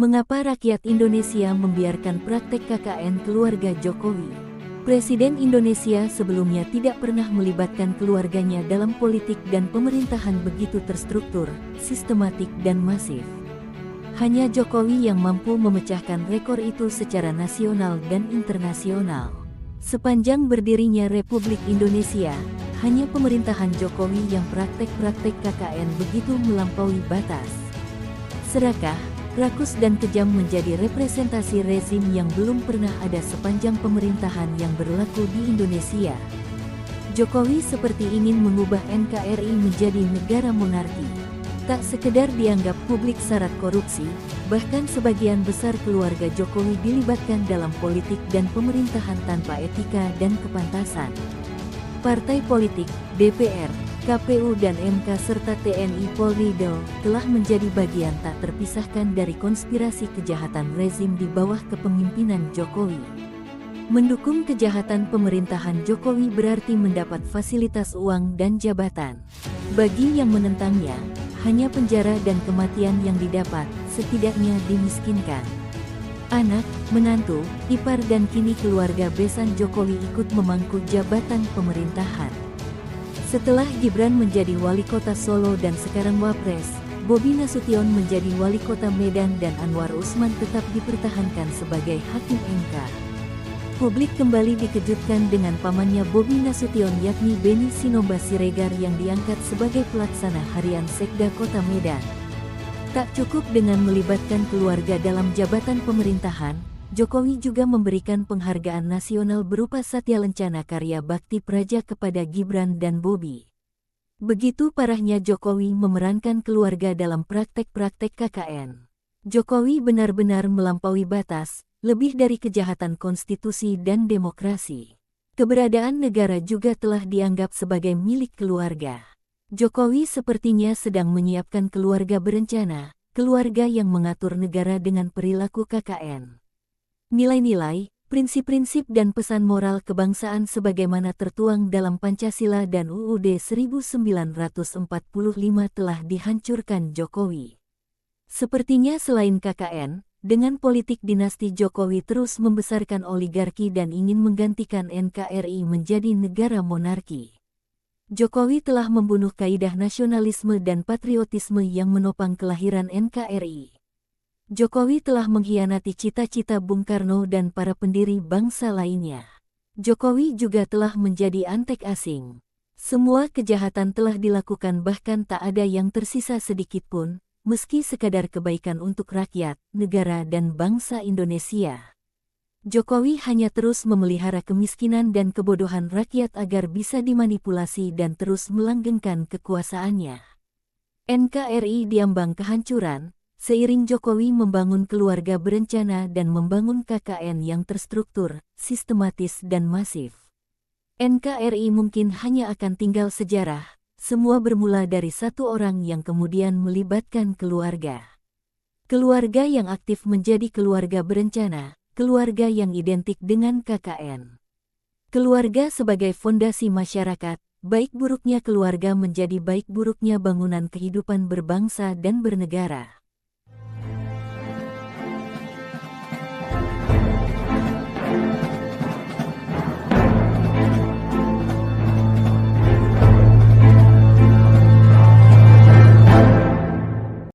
Mengapa rakyat Indonesia membiarkan praktek KKN keluarga Jokowi? Presiden Indonesia sebelumnya tidak pernah melibatkan keluarganya dalam politik dan pemerintahan begitu terstruktur, sistematik dan masif. Hanya Jokowi yang mampu memecahkan rekor itu secara nasional dan internasional. Sepanjang berdirinya Republik Indonesia, hanya pemerintahan Jokowi yang praktek-praktek KKN begitu melampaui batas. Serakah, rakus dan kejam menjadi representasi rezim yang belum pernah ada sepanjang pemerintahan yang berlaku di Indonesia. Jokowi seperti ingin mengubah NKRI menjadi negara monarki. Tak sekedar dianggap publik syarat korupsi, bahkan sebagian besar keluarga Jokowi dilibatkan dalam politik dan pemerintahan tanpa etika dan kepantasan. Partai politik, DPR, KPU dan MK serta TNI Polri telah menjadi bagian tak terpisahkan dari konspirasi kejahatan rezim di bawah kepemimpinan Jokowi. Mendukung kejahatan pemerintahan Jokowi berarti mendapat fasilitas uang dan jabatan. Bagi yang menentangnya, hanya penjara dan kematian yang didapat, setidaknya dimiskinkan. Anak, menantu, ipar dan kini keluarga besan Jokowi ikut memangku jabatan pemerintahan. Setelah Gibran menjadi wali kota Solo dan sekarang Wapres, Bobi Nasution menjadi wali kota Medan dan Anwar Usman tetap dipertahankan sebagai hakim MK. Publik kembali dikejutkan dengan pamannya Bobi Nasution yakni Beni Sinomba Siregar yang diangkat sebagai pelaksana harian Sekda Kota Medan. Tak cukup dengan melibatkan keluarga dalam jabatan pemerintahan, Jokowi juga memberikan penghargaan nasional berupa Satya Lencana Karya Bakti Praja kepada Gibran dan Bobi. Begitu parahnya Jokowi memerankan keluarga dalam praktek-praktek KKN. Jokowi benar-benar melampaui batas, lebih dari kejahatan konstitusi dan demokrasi. Keberadaan negara juga telah dianggap sebagai milik keluarga. Jokowi sepertinya sedang menyiapkan keluarga berencana, keluarga yang mengatur negara dengan perilaku KKN. Nilai-nilai, prinsip-prinsip dan pesan moral kebangsaan sebagaimana tertuang dalam Pancasila dan UUD 1945 telah dihancurkan Jokowi. Sepertinya selain KKN, dengan politik dinasti Jokowi terus membesarkan oligarki dan ingin menggantikan NKRI menjadi negara monarki. Jokowi telah membunuh kaidah nasionalisme dan patriotisme yang menopang kelahiran NKRI. Jokowi telah mengkhianati cita-cita Bung Karno dan para pendiri bangsa lainnya. Jokowi juga telah menjadi antek asing. Semua kejahatan telah dilakukan bahkan tak ada yang tersisa sedikit pun, meski sekadar kebaikan untuk rakyat, negara dan bangsa Indonesia. Jokowi hanya terus memelihara kemiskinan dan kebodohan rakyat agar bisa dimanipulasi dan terus melanggengkan kekuasaannya. NKRI diambang kehancuran, seiring Jokowi membangun keluarga berencana dan membangun KKN yang terstruktur, sistematis dan masif. NKRI mungkin hanya akan tinggal sejarah, semua bermula dari satu orang yang kemudian melibatkan keluarga. Keluarga yang aktif menjadi keluarga berencana, keluarga yang identik dengan KKN. Keluarga sebagai fondasi masyarakat, baik buruknya keluarga menjadi baik buruknya bangunan kehidupan berbangsa dan bernegara.